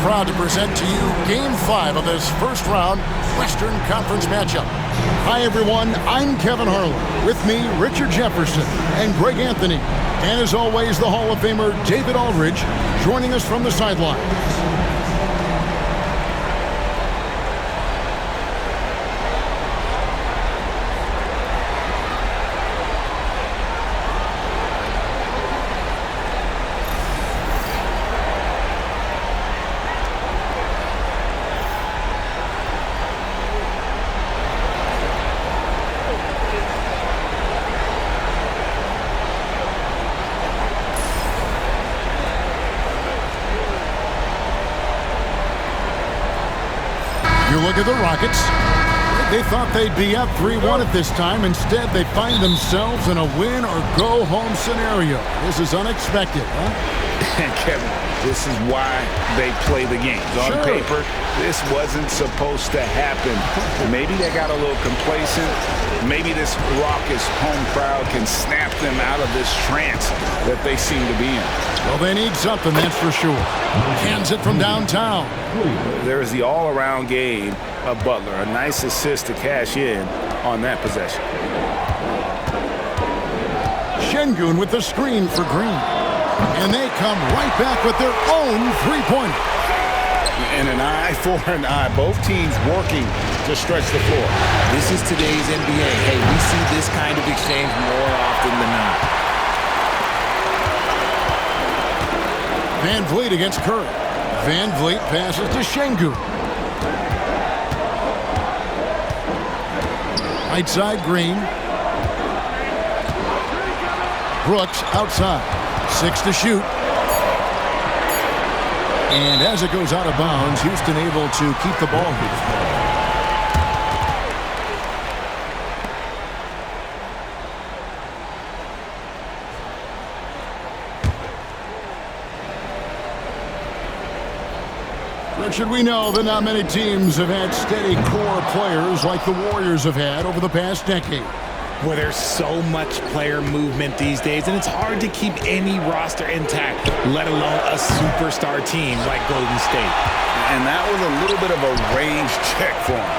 proud to present to you Game 5 of this first-round Western Conference matchup. Hi, everyone. I'm Kevin Harlan. With me, Richard Jefferson and Greg Anthony. And as always, the Hall of Famer David Aldridge joining us from the sidelines. You look at the Rockets. They thought they'd be up 3-1 at this time. Instead, they find themselves in a win-or-go-home scenario. This is unexpected, huh? Kevin, this is why they play the games. On paper, this wasn't supposed to happen. Maybe they got a little complacent. Maybe this raucous home crowd can snap them out of this trance that they seem to be in. Well, they need something, that's for sure. Hands it from downtown. There's the all-around game of Butler. A nice assist to cash in on that possession. Şengün with the screen for Green. And they come right back with their own three-pointer. And an eye for an eye. Both teams working to stretch the floor. This is today's NBA. Hey, we see this kind of exchange more often than not. Van Vliet against Curry. Van Vliet passes to Şengün. Right side, Green. Brooks outside. 6 to shoot. And as it goes out of bounds, Houston able to keep the ball. Richard, we know that not many teams have had steady core players like the Warriors have had over the past decade. Well, there's so much player movement these days, and it's hard to keep any roster intact, let alone a superstar team like Golden State. And that was a little bit of a range check for him.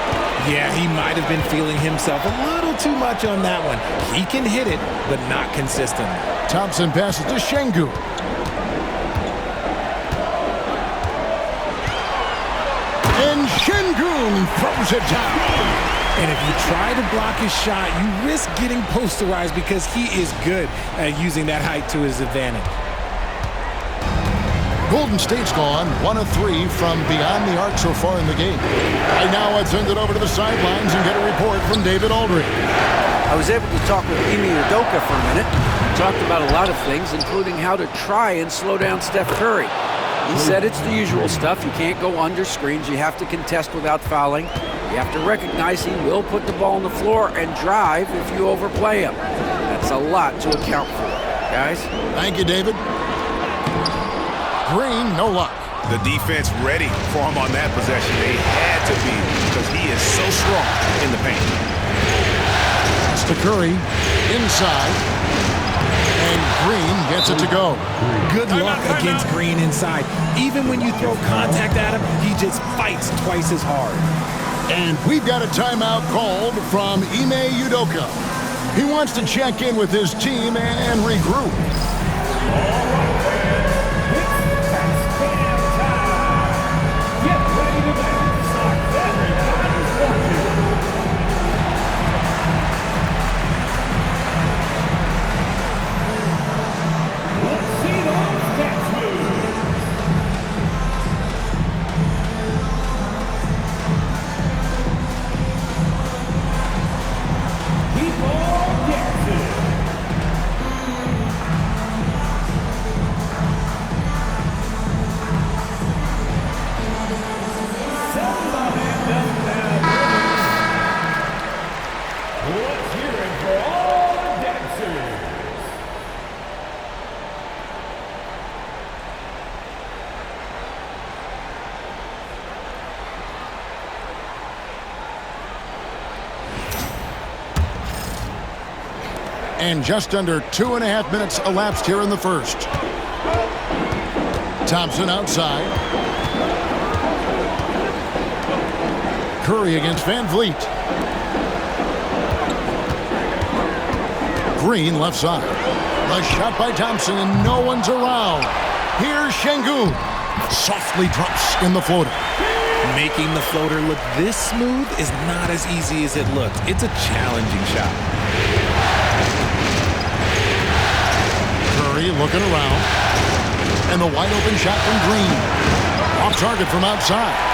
Yeah, he might have been feeling himself a little too much on that one. He can hit it, but not consistently. Thompson passes to Şengün. And Şengün throws it down. And if you try to block his shot, you risk getting posterized because he is good at using that height to his advantage. Golden State's gone 1 of 3 from beyond the arc so far in the game. Right now, I'd send it over to the sidelines and get a report from David Aldridge. I was able to talk with Ime Udoka for a minute. We talked about a lot of things, including how to try and slow down Steph Curry. He said it's the usual stuff. You can't go under screens. You have to contest without fouling. You have to recognize he will put the ball on the floor and drive if you overplay him. That's a lot to account for, guys. Thank you, David. Green, no luck. The defense ready for him on that possession. They had to be because he is so strong in the paint. That's to Curry. Inside. And Green gets it to go. Good luck against Green inside. Even when you throw contact at him, he just fights twice as hard. And we've got a timeout called from Ime Udoka. He wants to check in with his team and regroup. And just under 2.5 minutes elapsed here in the first. Thompson outside. Curry against Van Vliet. Green left side. The shot by Thompson, and no one's around. Here's Şengün. Softly drops in the floater. Making the floater look this smooth is not as easy as it looks. It's a challenging shot. Curry looking around. And the wide open shot from Green. Off target from outside.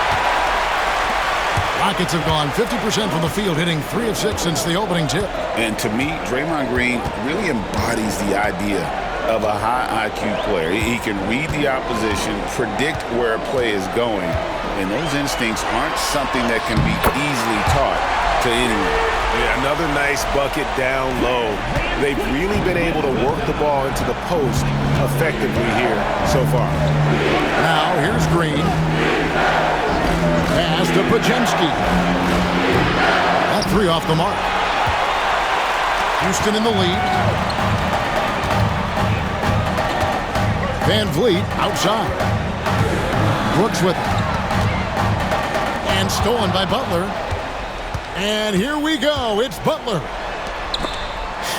Rockets have gone 50% from the field, hitting 3 of 6 since the opening tip. And to me, Draymond Green really embodies the idea of a high IQ player. He can read the opposition, predict where a play is going, and those instincts aren't something that can be easily taught to anyone. Yeah, another nice bucket down low. They've really been able to work the ball into the post effectively here so far. Now here's Green. Pass to Podziemski. That 3 off the mark. Houston in the lead. Van Vliet outside. Brooks with it. And stolen by Butler. And here we go. It's Butler.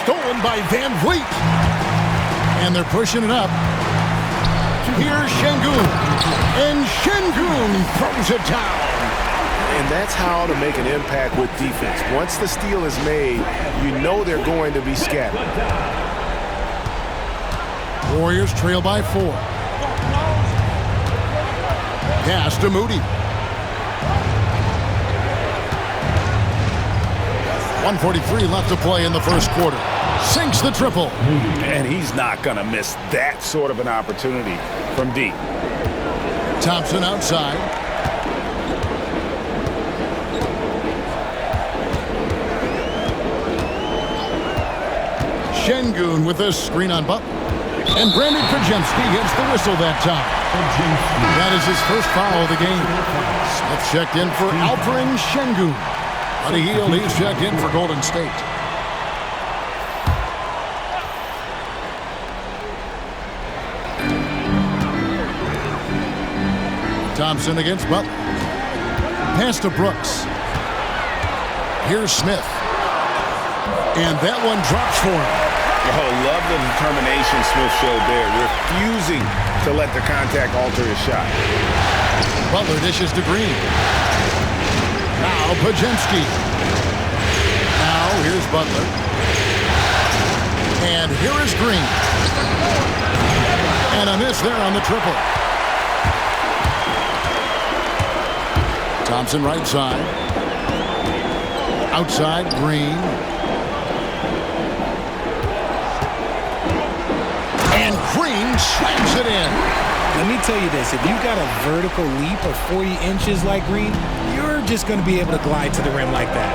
Stolen by Van Vliet. And they're pushing it up. Here's Şengün. And Şengün throws it down. And that's how to make an impact with defense. Once the steal is made, you know they're going to be scattered. Warriors trail by 4. Pass to Moody. 1:43 left to play in the first quarter. Sinks the triple. And he's not going to miss that sort of an opportunity from deep. Thompson outside. Şengün with a screen on Butler. And Brandon Podziemski gets the whistle that time. That is his first foul of the game. Smith checked in for Alperen Şengün. Buddy Hield, he's checked in for Golden State. Thompson against Butler. Pass to Brooks. Here's Smith. And that one drops for him. Oh, love the determination Smith showed there, refusing to let the contact alter his shot. Butler dishes to Green. Now Podziemski. Now here's Butler. And here is Green. And a miss there on the triple. Thompson right side. Outside, Green. And Green slams it in. Let me tell you this, if you got a vertical leap of 40 inches like Green, you're just going to be able to glide to the rim like that.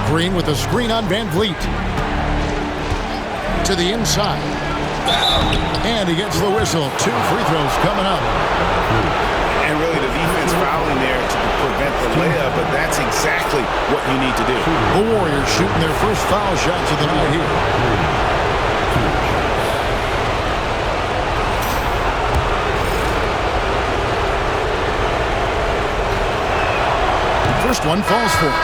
Green with a screen on Van Vliet. To the inside. And he gets the whistle. 2 free throws coming up. And really the defense fouling there to prevent the layup, but that's exactly what you need to do. The Warriors shooting their first foul shots of the night here. First one falls for him.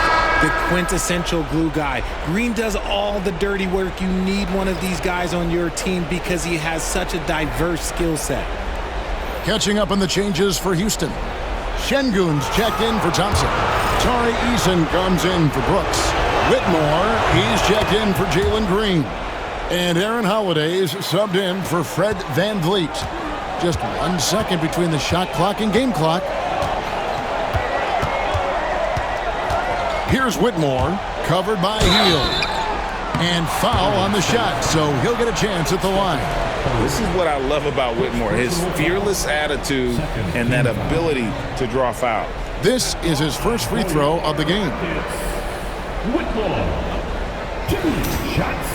The quintessential glue guy. Green does all the dirty work. You need one of these guys on your team because he has such a diverse skill set. Catching up on the changes for Houston. Şengün's checked in for Thompson. Tari Eason comes in for Brooks. Whitmore, he's checked in for Jalen Green. And Aaron Holiday's subbed in for Fred Van Vliet. Just 1 second between the shot clock and game clock. Here's Whitmore, covered by Hield. And foul on the shot, so he'll get a chance at the line. This is what I love about Whitmore, his fearless attitude and that ability to draw foul. This is his first free throw of the game. Whitmore, 2 shots.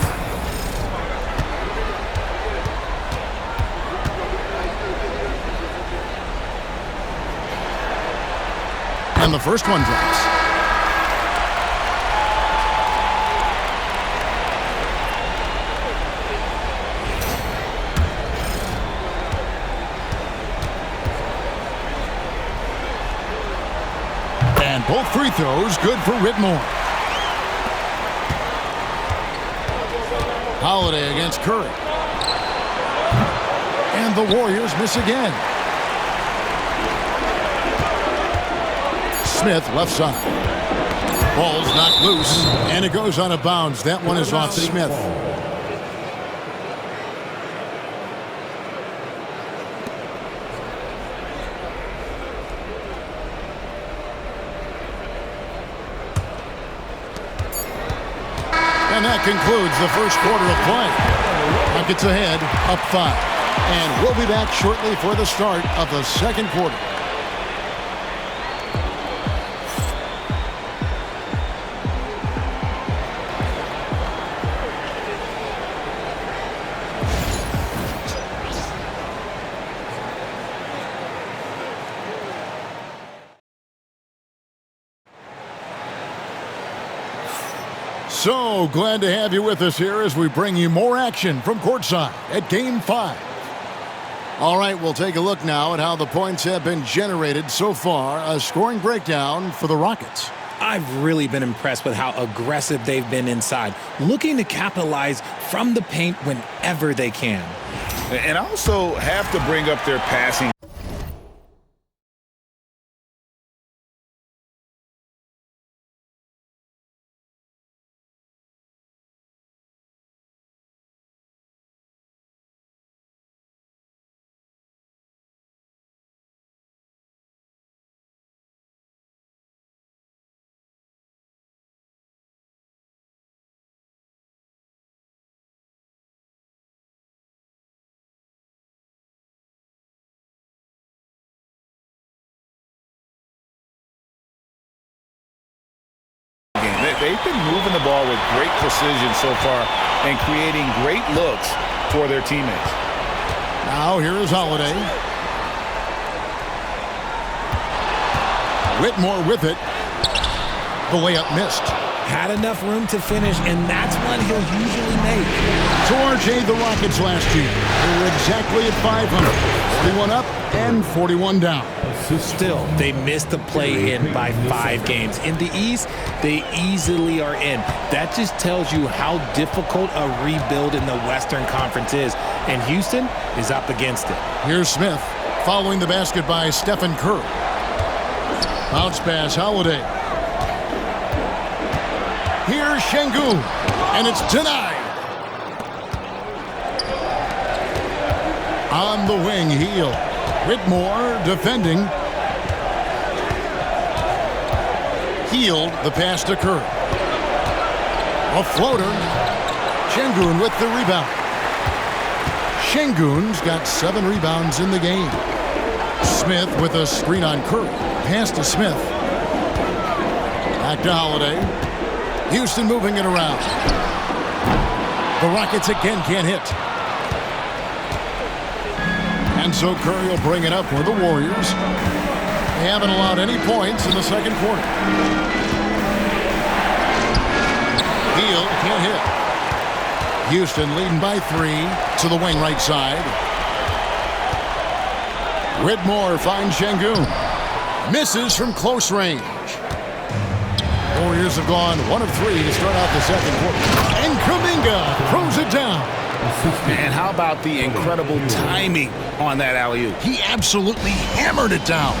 And the first one drops. And both free throws good for Whitmore. Holiday against Curry. And the Warriors miss again. Smith left side. Ball's knocked loose, and it goes out of bounds. That one is off Smith. And that concludes the first quarter of play. Rockets ahead, up 5. And we'll be back shortly for the start of the second quarter. So glad to have you with us here as we bring you more action from courtside at Game 5. All right, we'll take a look now at how the points have been generated so far. A scoring breakdown for the Rockets. I've really been impressed with how aggressive they've been inside, looking to capitalize from the paint whenever they can. And also have to bring up their passing. They've been moving the ball with great precision so far and creating great looks for their teammates. Now here is Holiday. Whitmore with it. The layup missed. Had enough room to finish, and that's one he'll usually make. So RJ, the Rockets last year, they were exactly at 500. 41 up and 41 down. Still, they missed the play-in by 5 games. In the East, they easily are in. That just tells you how difficult a rebuild in the Western Conference is, and Houston is up against it. Here's Smith, following the basket by Stephen Curry. Bounce pass, Holiday. Here's Şengün, and it's denied. On the wing, Heel. Whitmore defending. Healed the pass to Curry. A floater. Şengün with the rebound. Şengün's got 7 rebounds in the game. Smith with a screen on Curry. Pass to Smith. Back to Holiday. Houston moving it around. The Rockets again can't hit. And so Curry will bring it up for the Warriors. They haven't allowed any points in the second quarter. Heel can't hit. Houston leading by 3 to the wing right side. Whitmore finds Şengün. Misses from close range. Warriors have gone 1 of 3 to start out the second quarter. And Kuminga throws it down. And how about the incredible timing on that alley-oop? He absolutely hammered it down.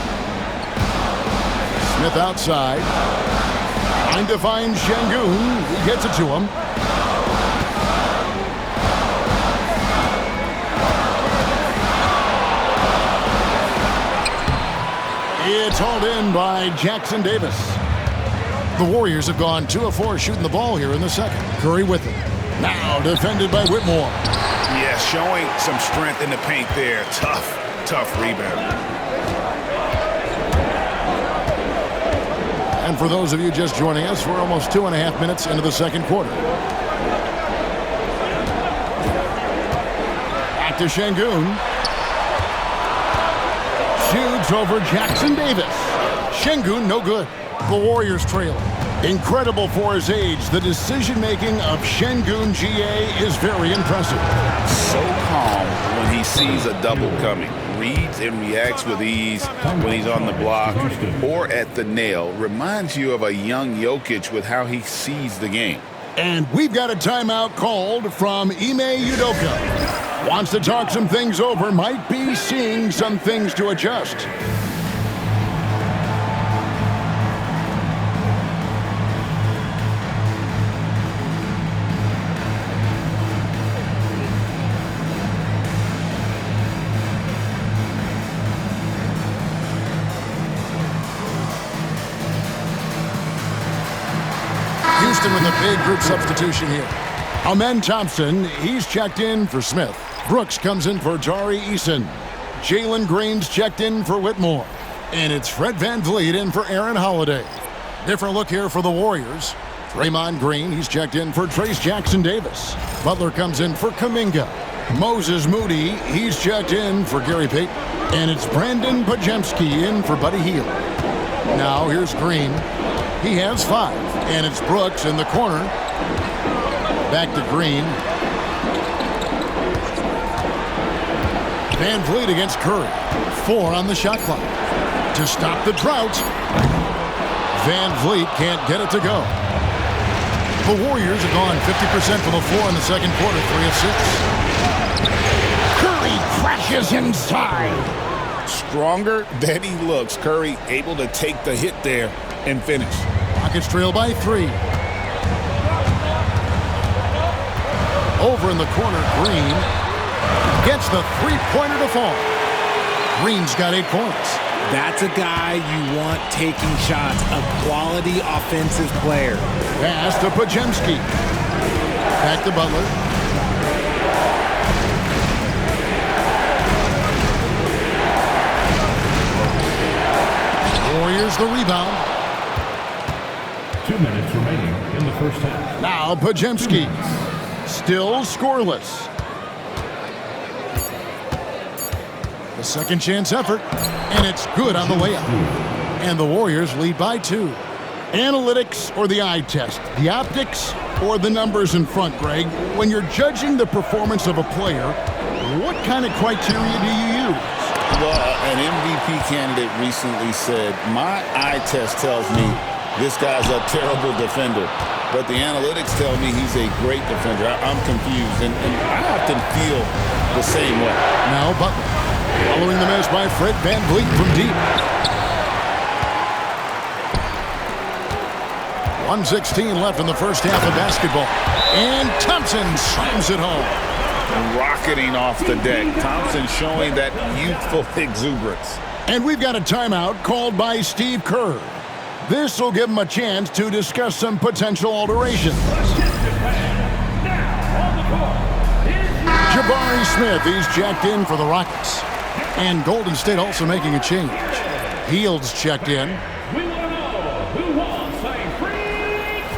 Smith outside. Trying to find Şengün. He gets it to him. It's hauled in by Jackson Davis. The Warriors have gone 2 of 4 shooting the ball here in the second. Curry with it. Now defended by Whitmore. Yeah, showing some strength in the paint there. Tough rebound. And for those of you just joining us, we're almost 2.5 minutes into the second quarter. Back to Şengün. Shoots over Jackson Davis. Şengün no good. The Warriors trail. Incredible for his age. The decision-making of Şengün GA is very impressive. So calm when he sees a double coming. reads and reacts with ease when he's on the block or at the nail. Reminds you of a young Jokic with how he sees the game. And we've got a timeout called from Ime Udoka. Wants to talk some things over, might be seeing some things to adjust. Houston with a big group substitution here. Amen Thompson, he's checked in for Smith. Brooks comes in for Tari Eason. Jalen Green's checked in for Whitmore. And it's Fred VanVleet in for Aaron Holiday. Different look here for the Warriors. Draymond Green, he's checked in for Trace Jackson-Davis. Butler comes in for Kuminga. Moses Moody, he's checked in for Gary Payton. And it's Brandon Podziemski in for Buddy Hield. Now here's Green. He has 5. And it's Brooks in the corner. Back to Green. VanVleet against Curry. 4 on the shot clock. To stop the drought, VanVleet can't get it to go. The Warriors have gone 50% from the floor in the second quarter, 3 of 6. Curry crashes inside. Stronger than he looks. Curry able to take the hit there and finish. Rockets trail by 3. Over in the corner, Green gets the three-pointer to fall. Green's got 8 points. That's a guy you want taking shots, a quality offensive player. Pass to Podziemski. Back to Butler. Warriors the rebound. 2 minutes remaining in the first half. Now Podziemski. Still scoreless. The second chance effort, and it's good on the layup. And the Warriors lead by 2. Analytics or the eye test? The optics or the numbers in front, Greg? When you're judging the performance of a player, what kind of criteria do you use? Well, an MVP candidate recently said, my eye test tells me this guy's a terrible defender, but the analytics tell me he's a great defender. I'm confused, and I often feel the same way. Now Butler, following the miss by Fred VanVleet from deep. 1:16 left in the first half of basketball, and Thompson slams it home. Rocketing off the deck. Thompson showing that youthful exuberance. And we've got a timeout called by Steve Kerr. This will give him a chance to discuss some potential alterations. Jabari Smith, he's checked in for the Rockets. And Golden State also making a change. Hield's checked in. We want to know who wants a free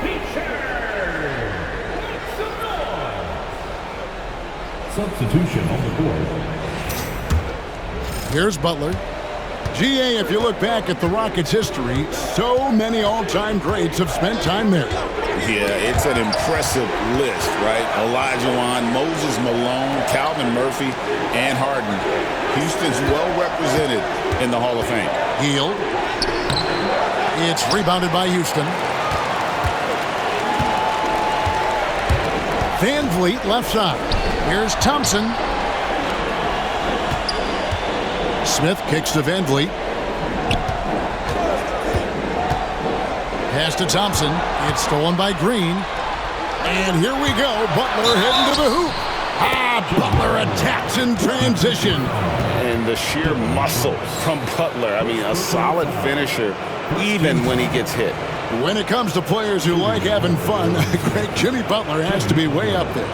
t-shirt. Make some noise. Substitution on the board. Here's Butler. GA, if you look back at the Rockets' history, so many all-time greats have spent time there. Yeah, it's an impressive list, right? Elijah Wan, Moses Malone, Calvin Murphy, and Harden. Houston's well represented in the Hall of Fame. Hield. It's rebounded by Houston. VanVleet left side. Here's Thompson. Smith kicks to VanVleet. Pass to Thompson. It's stolen by Green. And here we go. Butler heading to the hoop. Butler attacks in transition. And the sheer muscle from Butler. I mean, a solid finisher, even when he gets hit. When it comes to players who like having fun, Greg, Jimmy Butler has to be way up there.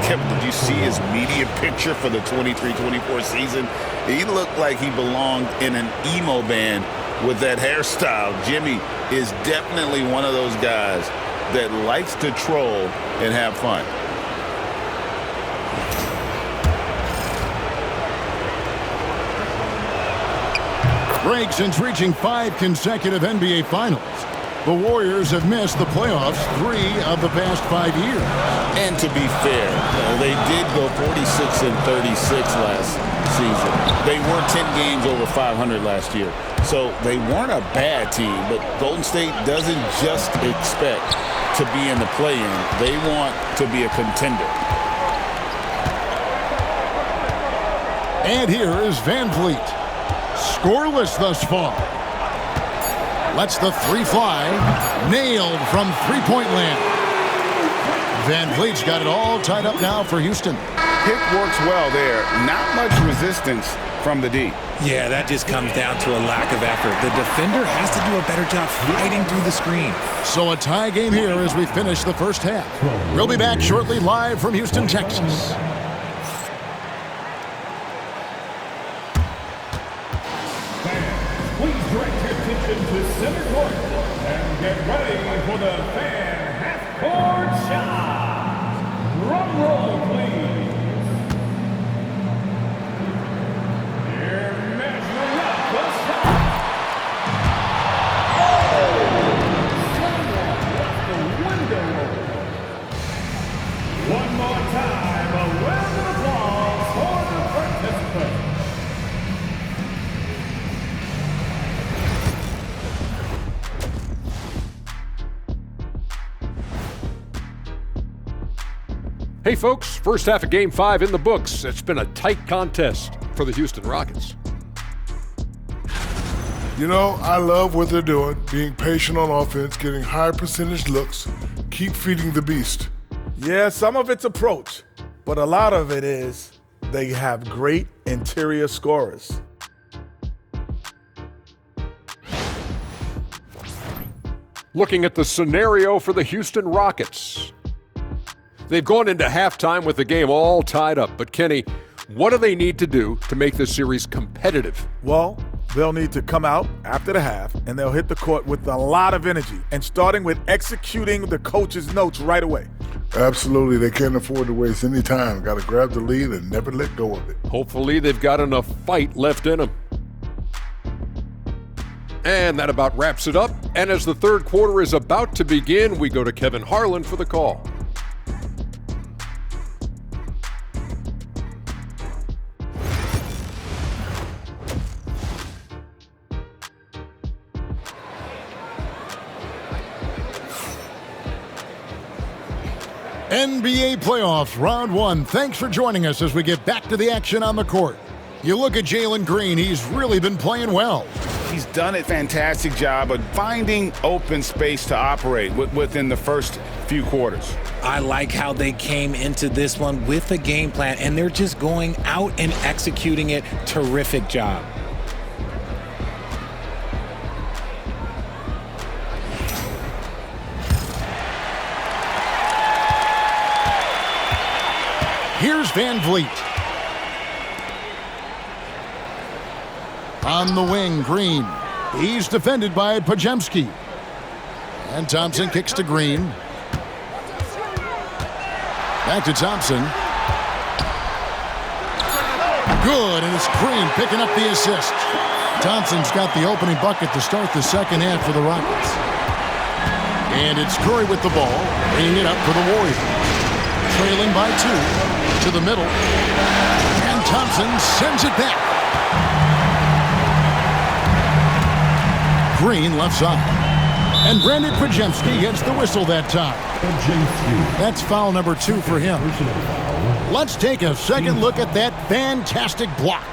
Kevin, did you see his media picture for the 23-24 season? He looked like he belonged in an emo band with that hairstyle. Jimmy is definitely one of those guys that likes to troll and have fun. Greg, since reaching 5 consecutive NBA Finals, the Warriors have missed the playoffs 3 of the past 5 years. And to be fair, they did go 46-36 last season. They were 10 games over 500 last year. So they weren't a bad team, but Golden State doesn't just expect to be in the play-in. They want to be a contender. And here is Van Vliet. Scoreless thus far. Lets the three fly. Nailed from three-point land. Van Vliet's got it all tied up now for Houston. Pick works well there. Not much resistance from the D. Yeah, that just comes down to a lack of effort. The defender has to do a better job fighting through the screen. So a tie game here as we finish the first half. We'll be back shortly live from Houston, Texas. Please direct your attention to center court and get ready for the fan half-court shot. Drum roll, please. Here measuring up the shot. Someone left the window open. One more time, a round of applause for the participants. Hey folks, first half of Game 5 in the books. It's been a tight contest for the Houston Rockets. You know, I love what they're doing, being patient on offense, getting high percentage looks, keep feeding the beast. Yeah, some of it's approach, but a lot of it is they have great interior scorers. Looking at the scenario for the Houston Rockets. They've gone into halftime with the game all tied up. But Kenny, what do they need to do to make this series competitive? Well, they'll need to come out after the half, and they'll hit the court with a lot of energy, and starting with executing the coach's notes right away. Absolutely, they can't afford to waste any time. Got to grab the lead and never let go of it. Hopefully they've got enough fight left in them. And that about wraps it up. And as the third quarter is about to begin, we go to Kevin Harlan for the call. NBA playoffs, round one. Thanks for joining us as we get back to the action on the court. You look at Jalen Green, he's really been playing well. He's done a fantastic job of finding open space to operate within the first few quarters. I like how they came into this one with a game plan, and they're just going out and executing it. Terrific job. Here's Van Vliet. On the wing, Green. He's defended by Pajemski. And Thompson kicks to Green. Back to Thompson. Good, and it's Green picking up the assist. Thompson's got the opening bucket to start the second half for the Rockets. And it's Curry with the ball, bringing it up for the Warriors. Trailing by 2. To the middle, and Thompson sends it back. Green left side, and Brandon Pajemski gets the whistle that time. That's foul number 2 for him. Let's take a second look at that fantastic block.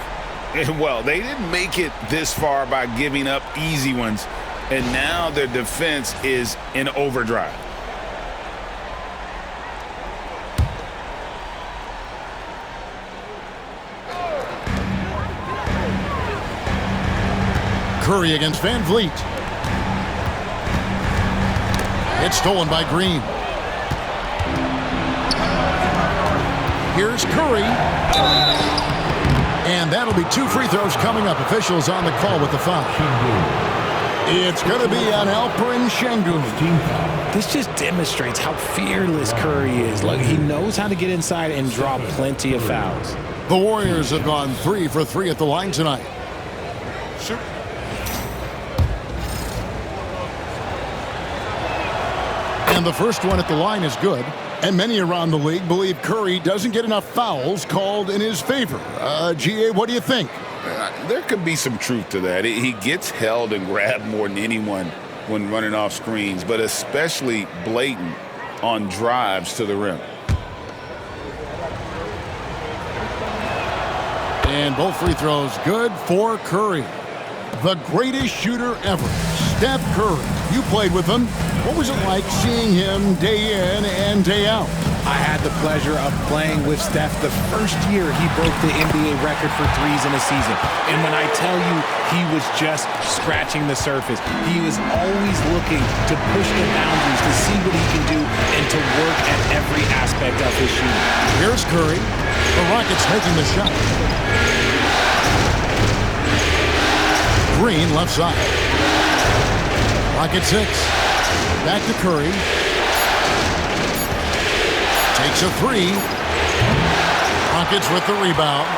Well, they didn't make it this far by giving up easy ones, and now their defense is in overdrive. Curry against Van Vliet. It's stolen by Green. Here's Curry. And that'll be 2 free throws coming up. Officials on the call with the foul. It's going to be on Alperen Şengün. This just demonstrates how fearless Curry is. Look, he knows how to get inside and draw plenty of fouls. The Warriors have gone 3 for 3 at the line tonight. Shoot. And the first one at the line is good. And many around the league believe Curry doesn't get enough fouls called in his favor. GA, what do you think? There could be some truth to that. He gets held and grabbed more than anyone when running off screens, but especially blatant on drives to the rim. And both free throws good for Curry. The greatest shooter ever, Steph Curry. You played with him. What was it like seeing him day in and day out? I had the pleasure of playing with Steph the first year he broke the NBA record for threes in a season. And when I tell you he was just scratching the surface, he was always looking to push the boundaries, to see what he can do, and to work at every aspect of his shooting. Here's Curry. The Rockets making the shot. Green left side. Rocket 6. Back to Curry. Takes a 3. Rockets with the rebound.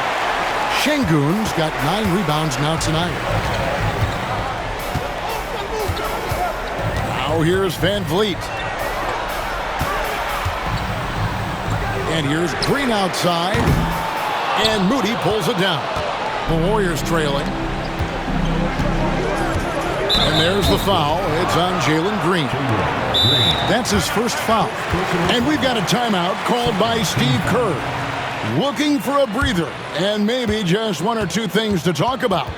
Şengün's got 9 rebounds now tonight. Now here's Van Vliet. And here's Green outside. And Moody pulls it down. The Warriors trailing. And there's the foul. It's on Jalen Green. That's his first foul. And we've got a timeout called by Steve Kerr. Looking for a breather and maybe just one or two things to talk about.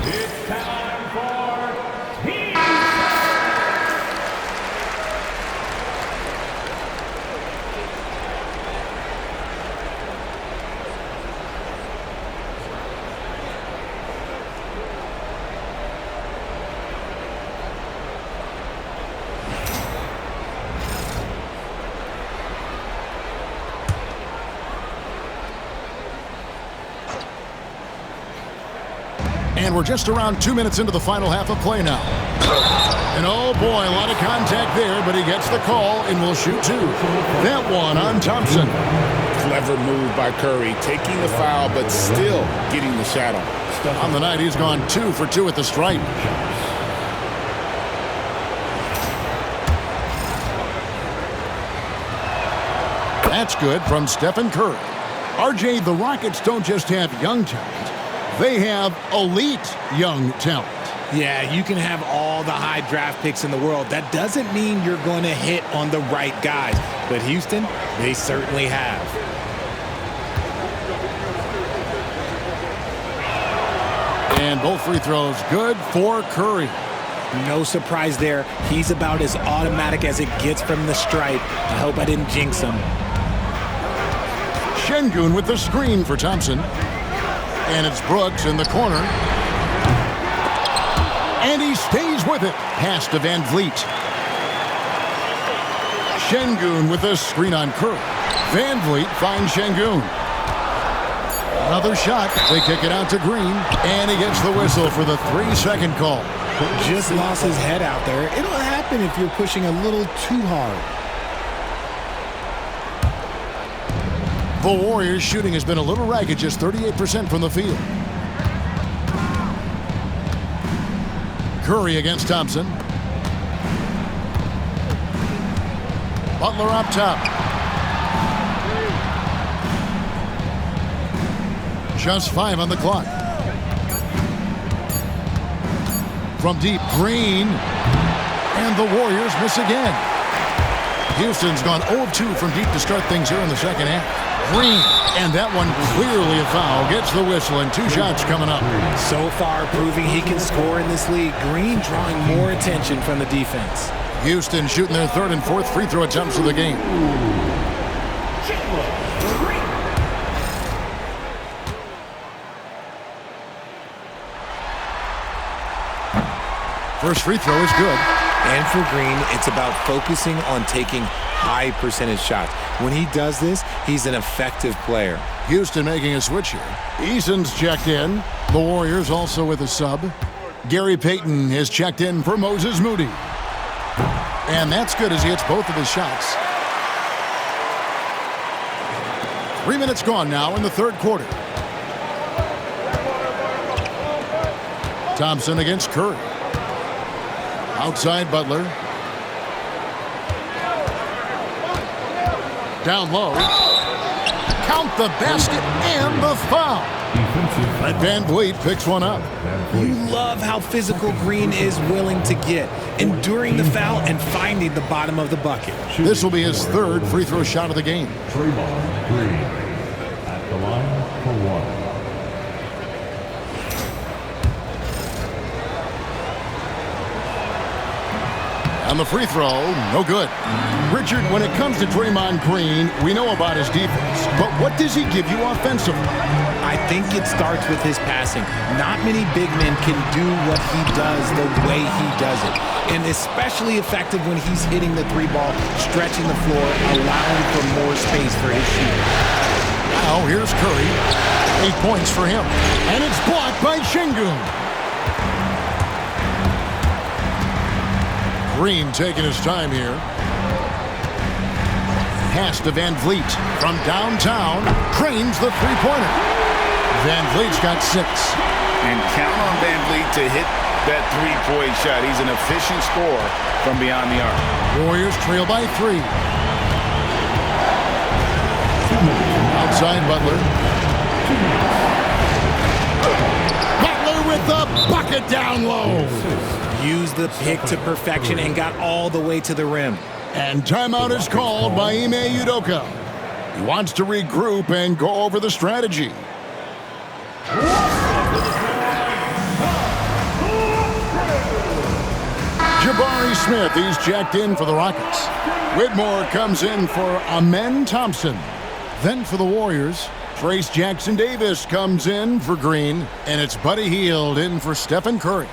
It's time for team. And we're just around 2 minutes into the final half of play now. And oh boy, a lot of contact there, but he gets the call and will shoot 2. That one on Thompson. Clever move by Curry, taking the foul, but still getting the shot on. On the night, he's gone 2 for 2 at the stripe. That's good from Stephen Curry. RJ, the Rockets don't just have young talent. They have elite young talent. Yeah, you can have all the high draft picks in the world. That doesn't mean you're going to hit on the right guys. But Houston, they certainly have. And both free throws good for Curry. No surprise there. He's about as automatic as it gets from the stripe. I hope I didn't jinx him. Şengün with the screen for Thompson. And it's Brooks in the corner. And he stays with it. Pass to Van Vliet. Şengün with a screen on Curry. Van Vliet finds Şengün. Another shot. They kick it out to Green. And he gets the whistle for the 3-second call. Just lost his head out there. It'll happen if you're pushing a little too hard. The Warriors' shooting has been a little ragged, just 38% from the field. Curry against Thompson. Butler up top. Just 5 on the clock. From deep, Green. And the Warriors miss again. Houston's gone 0-2 from deep to start things here in the second half. Green, and that one clearly a foul. Gets the whistle, and 2 shots coming up. So far, proving he can score in this league. Green drawing more attention from the defense. Houston shooting their 3rd and 4th free throw attempts of the game. First free throw is good. And for Green, it's about focusing on taking high percentage shots. When he does this, he's an effective player. Houston making a switch here. Eason's checked in. The Warriors also with a sub. Gary Payton has checked in for Moses Moody. And that's good as he hits both of his shots. 3 minutes gone now in the 3rd quarter. Thompson against Curry. Outside Butler. Down low. Count the basket and the foul. Fred VanVleet picks one up. You love how physical Green is willing to get, enduring the foul and finding the bottom of the bucket. This will be his third free throw shot of the game. Draymond Green at the line for one. On the free throw, no good. Richard, when it comes to Draymond Green, we know about his defense, but what does he give you offensively? I think it starts with his passing. Not many big men can do what he does the way he does it. And especially effective when he's hitting the three ball, stretching the floor, allowing for more space for his shooter. Now here's Curry. 8 points for him. And it's blocked by Şengün. Green taking his time here. Pass to VanVleet from downtown. Cranes the three-pointer. VanVleet's got 6. And count on VanVleet to hit that three-point shot. He's an efficient scorer from beyond the arc. Warriors trail by 3. Outside Butler. Butler with the bucket down low. Used the pick to perfection and got all the way to the rim. And timeout is called by Ime Udoka. He wants to regroup and go over the strategy. Jabari Smith, he's checked in for the Rockets. Whitmore comes in for Amen Thompson. Then for the Warriors, Trace Jackson-Davis comes in for Green, and it's Buddy Hield in for Stephen Curry.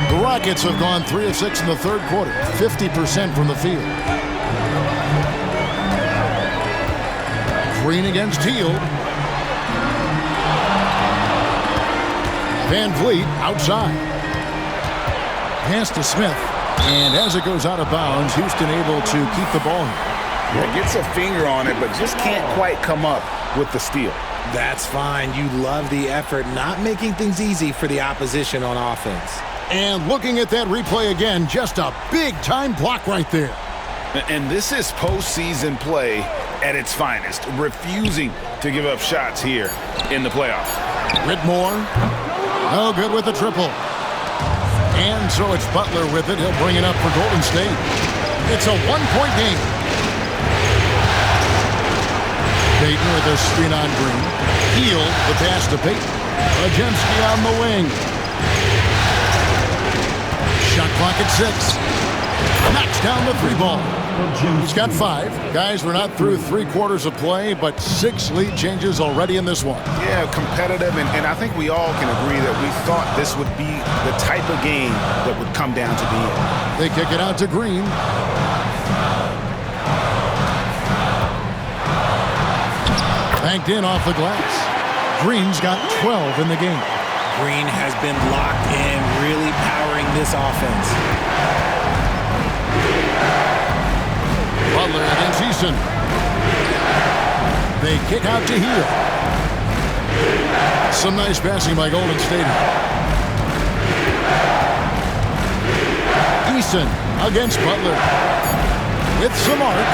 The Rockets have gone 3 of 6 in the third quarter, 50% from the field. Green against Hield. VanVleet outside. Pass to Smith. And as it goes out of bounds, Houston able to keep the ball here. Yeah, gets a finger on it, but just can't quite come up with the steal. That's fine. You love the effort, not making things easy for the opposition on offense. And looking at that replay again, just a big-time block right there. And this is postseason play at its finest, refusing to give up shots here in the playoffs. Whitmore, no good with the triple. And so it's Butler with it. He'll bring it up for Golden State. It's a one-point game. Payton with a screen on Green. Hield the pass to Payton. Podziemski on the wing. Shot clock at 6. Knocks down the 3-ball. He's got 5. Guys, we're not through 3 quarters of play, but 6 lead changes already in this one. Yeah, competitive, and I think we all can agree that we thought this would be the type of game that would come down to the end. They kick it out to Green. Banked in off the glass. Green's got 12 in the game. Green has been locked in, really powering this offense. Butler against Eason. They kick out to Hield. Some nice passing by Golden State. Eason against Butler. With some arc.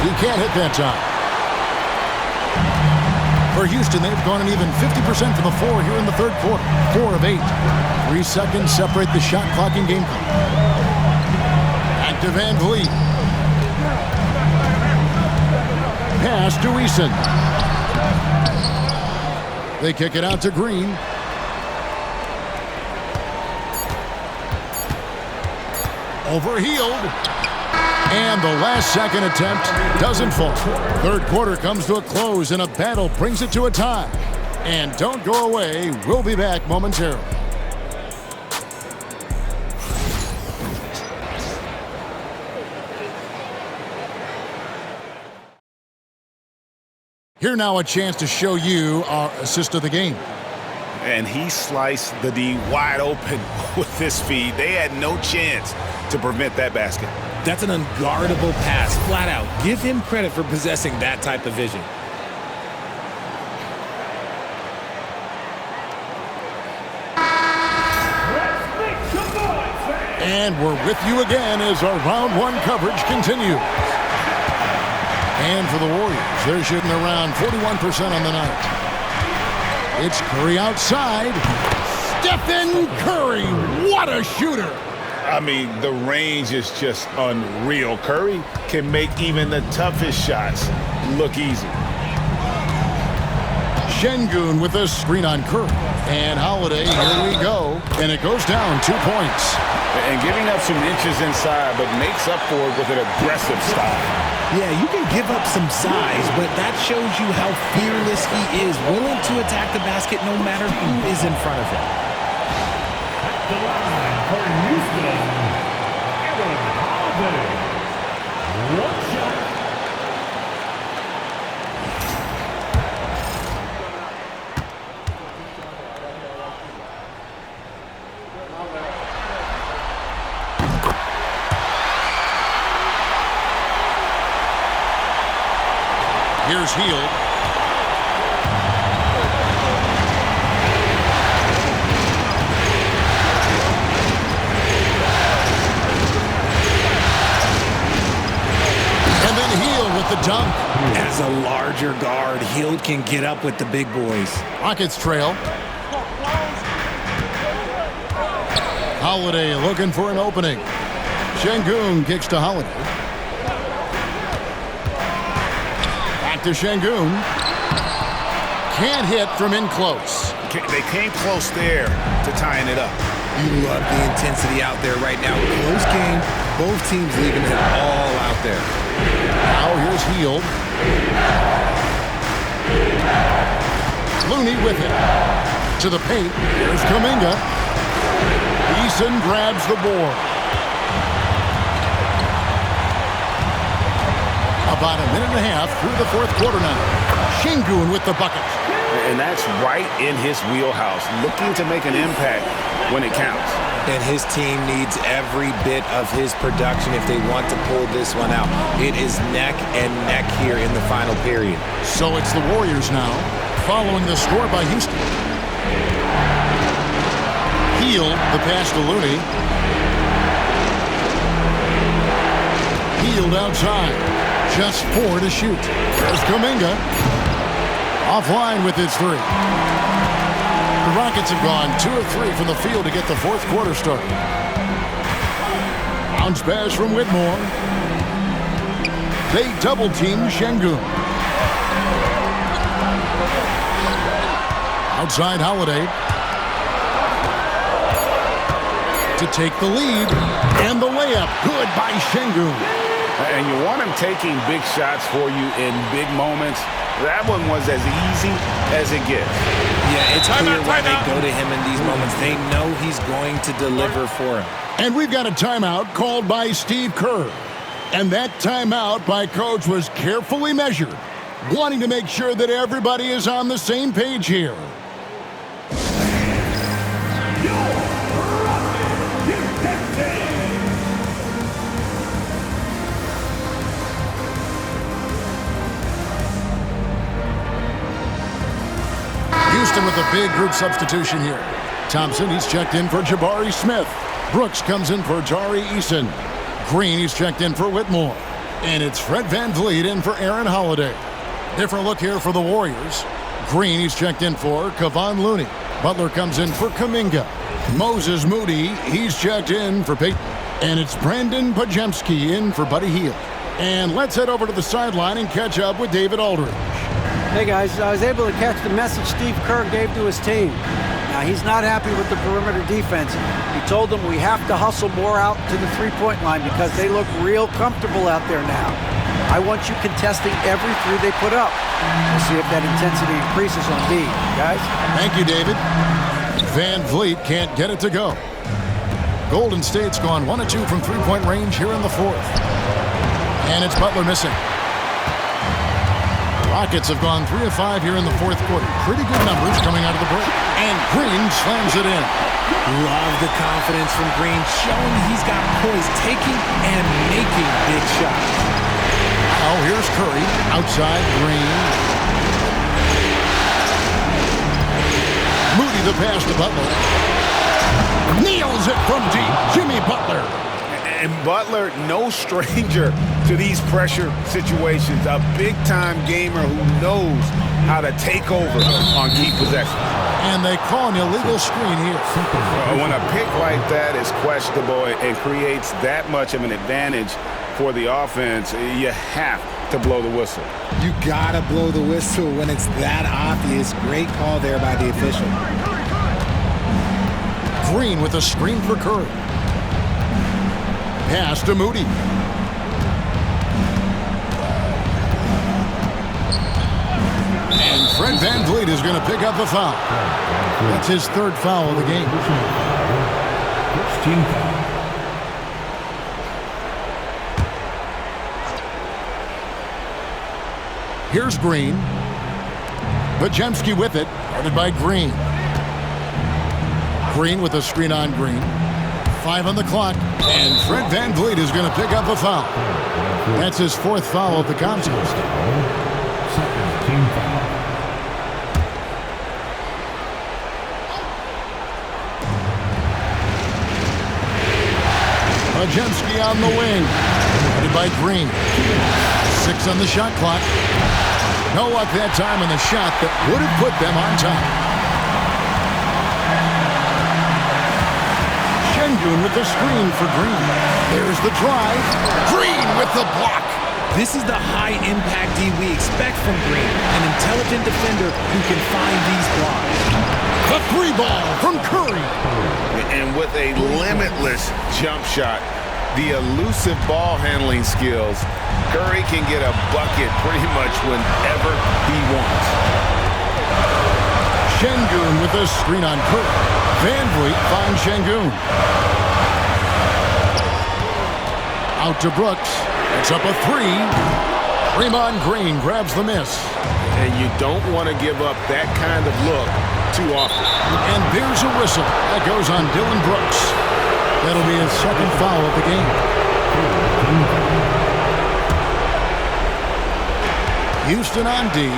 He can't hit that time. For Houston, they've gone an even 50% from the floor here in the third quarter. 4 of 8. 3 seconds separate the shot clock and game clock. Back to VanVleet. Pass to Eason. They kick it out to Green. Over Hield. And the last second attempt doesn't fall. Third quarter comes to a close and a battle brings it to a tie. And don't go away. We'll be back momentarily. Here now a chance to show you our assist of the game. And he sliced the D wide open with this feed. They had no chance to prevent that basket. That's an unguardable pass, flat out. Give him credit for possessing that type of vision. And we're with you again as our round one coverage continues. And for the Warriors, they're shooting around 41% on the night. It's Curry outside. Stephen Curry, what a shooter! I mean, the range is just unreal. Curry can make even the toughest shots look easy. Şengün with a screen on Curry. And Holiday, here we go. And it goes down 2 points. And giving up some inches inside, but makes up for it with an aggressive style. Yeah, you can give up some size, but that shows you how fearless he is, willing to attack the basket no matter who is in front of him. The line for Houston, Aaron Holiday. One shot. Here's Hield. And then Hield with the dunk. As a larger guard, Hield can get up with the big boys. Rockets trail. Holiday looking for an opening. Şengün kicks to Holiday. To Şengün. Can't hit from in close. They came close there to tying it up. You love the intensity out there right now. Close game. Both teams leaving it all out there. Now here's Hield. Looney with it. To the paint. Here's Kuminga. Eason grabs the board. About a minute and a half through the fourth quarter now. Şengün with the bucket. And that's right in his wheelhouse, looking to make an impact when it counts. And his team needs every bit of his production if they want to pull this one out. It is neck and neck here in the final period. So it's the Warriors now, following the score by Houston. Hield, the pass to Looney. Hield outside. Just 4 to shoot. There's Kuminga. Offline with his 3. The Rockets have gone 2 of 3 from the field to get the fourth quarter started. Bounce pass from Whitmore. They double-team Şengün. Outside Holiday. To take the lead. And the layup. Good by Şengün. And you want him taking big shots for you in big moments. That one was as easy as it gets. Yeah, it's clear when they go to him in these moments. They know he's going to deliver for him. And we've got a timeout called by Steve Kerr. And that timeout by Coach was carefully measured, wanting to make sure that everybody is on the same page here. Houston with a big group substitution here. Thompson, he's checked in for Jabari Smith. Brooks comes in for Tari Eason. Green, he's checked in for Whitmore. And it's Fred VanVleet in for Aaron Holiday. Different look here for the Warriors. Green, he's checked in for Kevon Looney. Butler comes in for Kuminga. Moses Moody, he's checked in for Peyton. And it's Brandon Podziemski in for Buddy Hield. And let's head over to the sideline and catch up with David Aldridge. Hey guys, I was able to catch the message Steve Kerr gave to his team. Now, he's not happy with the perimeter defense. He told them we have to hustle more out to the three-point line because they look real comfortable out there now. I want you contesting every three they put up. We'll see if that intensity increases on D, guys. Thank you, David. VanVleet can't get it to go. Golden State's gone 1 of 2 from three-point range here in the fourth. And it's Butler missing. Rockets have gone 3 of 5 here in the fourth quarter. Pretty good numbers coming out of the break. And Green slams it in. Love the confidence from Green, showing he's got poise, taking and making big shots. Now here's Curry, outside Green. Moody the pass to Butler. Nails it from deep. Jimmy Butler. And Butler, no stranger to these pressure situations. A big-time gamer who knows how to take over on key possessions. And they call an illegal screen here. When a pick like that is questionable and creates that much of an advantage for the offense, you have to blow the whistle. You gotta blow the whistle when it's that obvious. Great call there by the official. Green with a screen for Curry. Pass to Moody. And Fred VanVleet is going to pick up the foul. That's his third foul of the game. First team foul. Here's Green. Bajemski with it, guarded by Green. Green with a screen on Green. 5 on the clock, and Fred VanVleet is going to pick up the foul. That's his fourth foul of the contest. Second team foul. Bajemski on the wing, guarded by Green. 6 on the shot clock. No luck that time on the shot that would have put them on top. Şengün with the screen for Green. There's the drive. Green with the block. This is the high-impact D we expect from Green, an intelligent defender who can find these blocks. The 3 ball from Curry. And with a limitless jump shot, the elusive ball handling skills, Curry can get a bucket pretty much whenever he wants. Şengün with a screen on Curry. VanVleet finds Şengün. Out to Brooks. It's up a 3. Draymond Green grabs the miss. And you don't want to give up that kind of look too often. And there's a whistle. That goes on Dylan Brooks. That'll be his second foul of the game. Houston on D.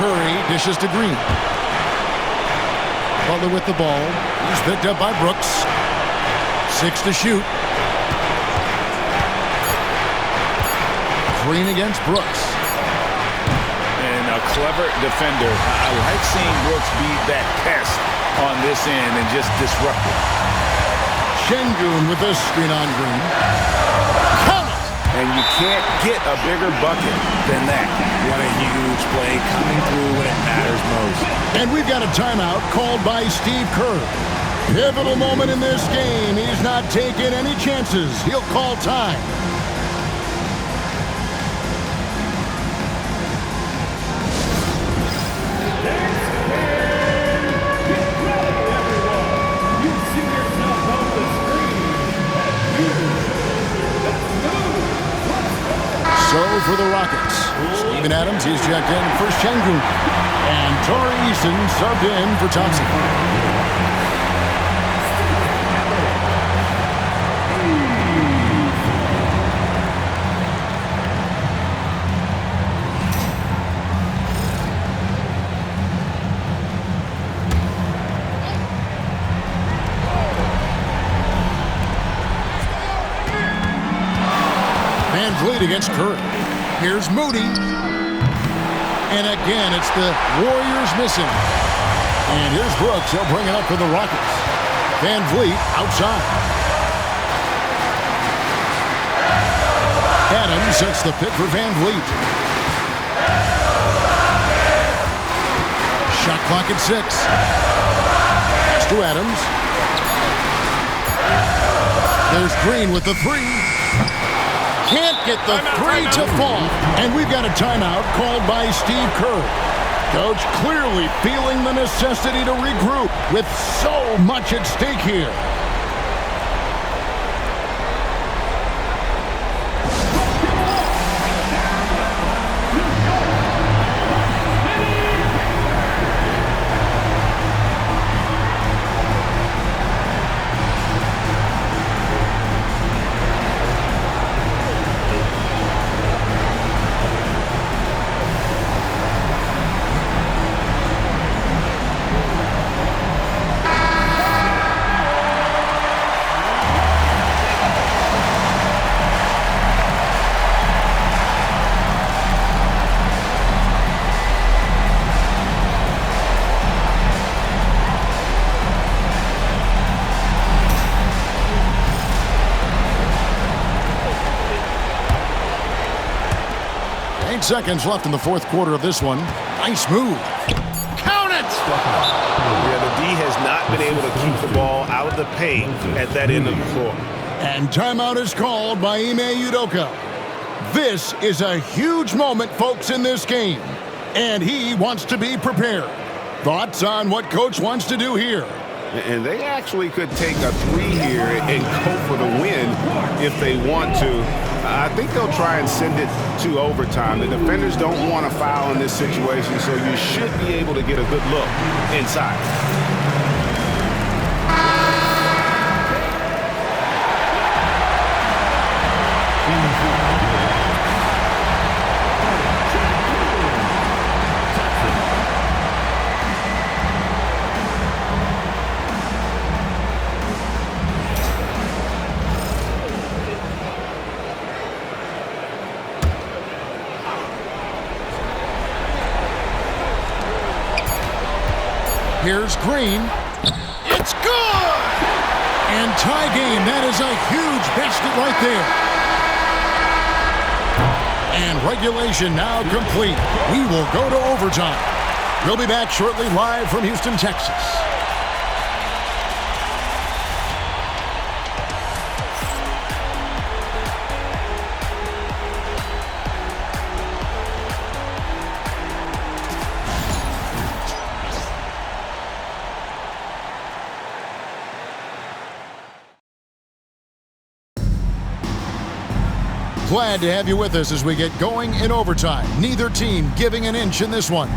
Curry dishes to Green. Butler with the ball. He's picked up by Brooks. 6 to shoot. Green against Brooks. And a clever defender. I like seeing Brooks beat that pest on this end and just disrupt it. Şengün with a screen on Green. Count it! And you can't get a bigger bucket than that. What a huge play coming through when it matters most. And we've got a timeout called by Steve Kerr. Pivotal moment in this game. He's not taking any chances. He'll call time. So for the Rockets, Steven Adams is checked in for Şengün. And Torrey Eason subbed in for Thompson. VanVleet against Curry. Here's Moody. And again, it's the Warriors missing. And here's Brooks. He'll bring it up for the Rockets. VanVleet outside. Adams sets the pick for VanVleet. Shot clock at 6. Pass to Adams. There's Green with the 3. Can't get the 3 to fall. And we've got a timeout called by Steve Kerr. Coach clearly feeling the necessity to regroup with so much at stake here. 8 seconds left in the fourth quarter of this one. Nice move. Count it! Yeah, the D has not been able to keep the ball out of the paint at that end of the floor. And timeout is called by Ime Udoka. This is a huge moment, folks, in this game. And he wants to be prepared. Thoughts on what Coach wants to do here? And they actually could take a 3 here and go for the win if they want to. I think they'll try and send it to overtime. The defenders don't want to foul in this situation, so you should be able to get a good look inside. Here's Green. It's good! And tie game. That is a huge basket right there. And regulation now complete. We will go to overtime. We'll be back shortly live from Houston, Texas. Glad to have you with us as we get going in overtime. Neither team giving an inch in this one.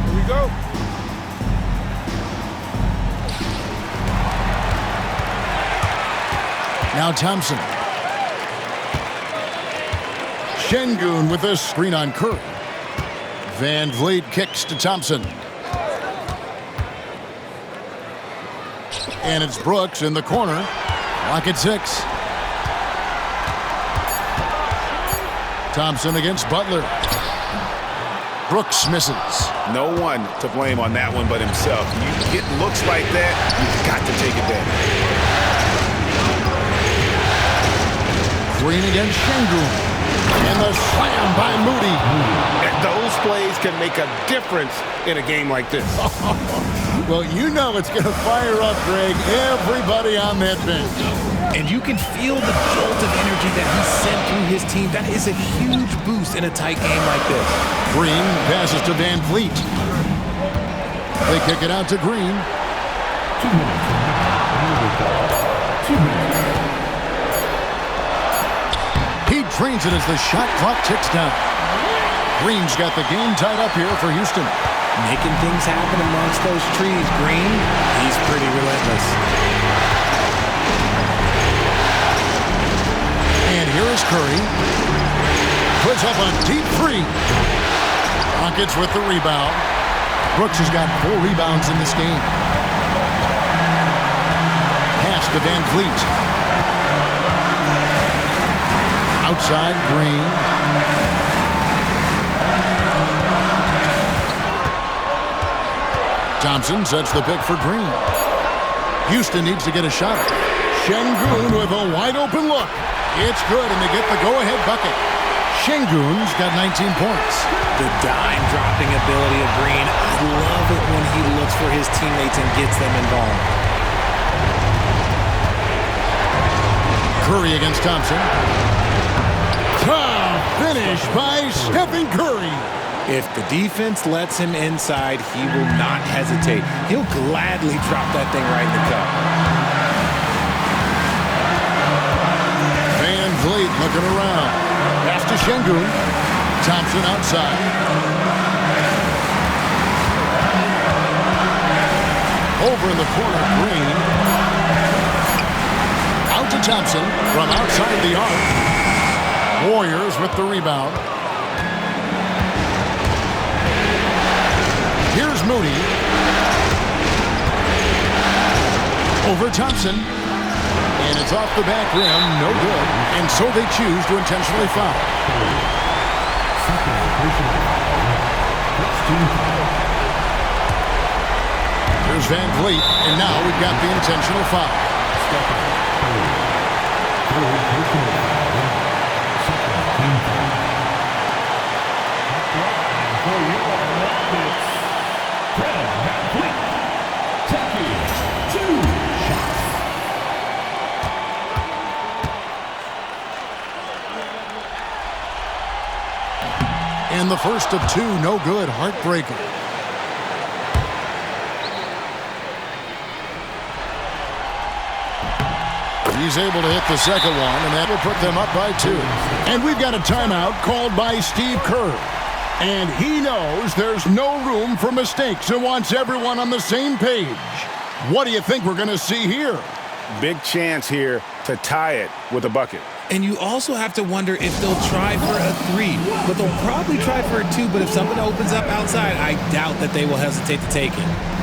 Here we go. Now Thompson. Şengün with a screen on Curry. Van Vliet kicks to Thompson. And it's Brooks in the corner. Rocket 6. Thompson against Butler. Brooks misses. No one to blame on that one but himself. You get looks like that, you've got to take advantage. Green against Şengün. And the slam by Moody. And those plays can make a difference in a game like this. Well, you know it's going to fire up, Greg, everybody on that bench. And you can feel the jolt of energy that he sent through his team. That is a huge boost in a tight game like this. Green passes to Van Vliet. They kick it out to Green. 2 minutes. 2 minutes. He drains it as the shot clock ticks down. Green's got the game tied up here for Houston. Making things happen amongst those trees. Green, he's pretty relentless. And here is Curry. Puts up a deep 3. Rockets with the rebound. Brooks has got 4 rebounds in this game. Pass to Van Vliet. Outside, Green. Thompson sets the pick for Green. Houston needs to get a shot. Şengün with a wide open look. It's good, and they get the go-ahead bucket. Şengün's got 19 points. The dime-dropping ability of Green. I love it when he looks for his teammates and gets them involved. Curry against Thompson. Tough finish by Stephen Curry. If the defense lets him inside, he will not hesitate. He'll gladly drop that thing right in the cup. Van Vliet looking around. Pass to Şengün. Thompson outside. Over in the corner, Green. Out to Thompson from outside the arc. Warriors with the rebound. Here's Moody. Over Thompson. And it's off the back rim. No good. And so they choose to intentionally foul. Here's Van Vliet. And now we've got the intentional foul. And the first of two, no good. Heartbreaker. He's able to hit the second one, and that will put them up by 2. And we've got a timeout called by Steve Kerr. And he knows there's no room for mistakes and wants everyone on the same page. What do you think we're going to see here? Big chance here to tie it with a bucket. And you also have to wonder if they'll try for a 3. But they'll probably try for a 2. But if something opens up outside, I doubt that they will hesitate to take it.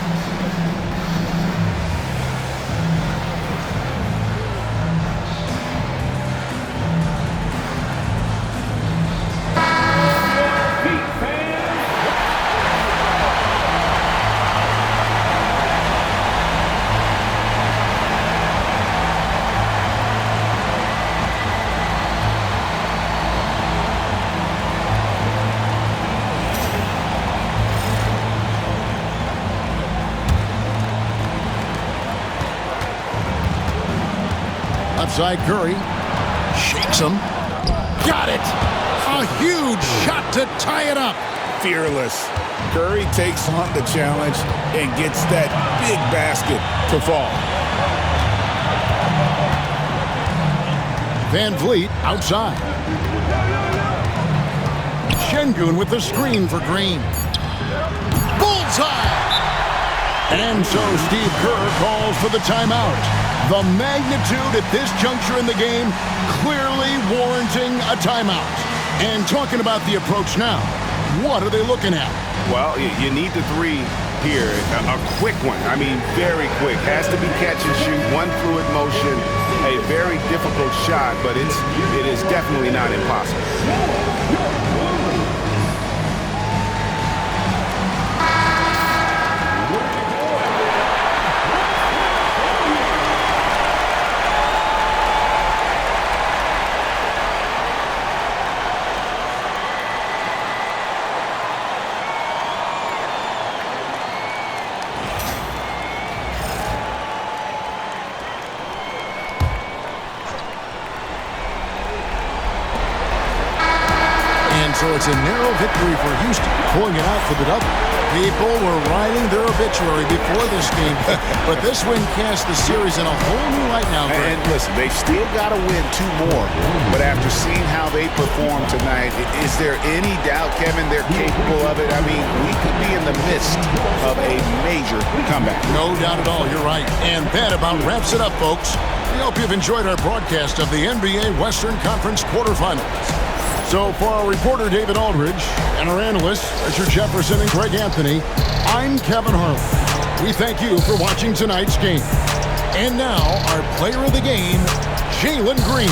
Outside Curry. Shakes him. Got it. A huge shot to tie it up. Fearless. Curry takes on the challenge and gets that big basket to fall. Van Vliet outside. Şengün with the screen for Green. Bullseye! And so Steve Kerr calls for the timeout. The magnitude at this juncture in the game clearly warranting a timeout. And talking about the approach now, what are they looking at? Well, you need the 3 here. A quick one. I mean, very quick. Has to be catch and shoot. One fluid motion. A very difficult shot, but it is definitely not impossible. So it's a narrow victory for Houston, pulling it out for the double. People were writing their obituary before this game, but this win casts the series in a whole new light now. And listen, they still got to win 2 more. But after seeing how they performed tonight, is there any doubt, Kevin, they're capable of it? I mean, we could be in the midst of a major comeback. No doubt at all, you're right. And that about wraps it up, folks. We hope you've enjoyed our broadcast of the NBA Western Conference quarterfinals. So for our reporter, David Aldridge, and our analysts, Richard Jefferson and Greg Anthony, I'm Kevin Harlan. We thank you for watching tonight's game. And now, our player of the game, Jalen Green.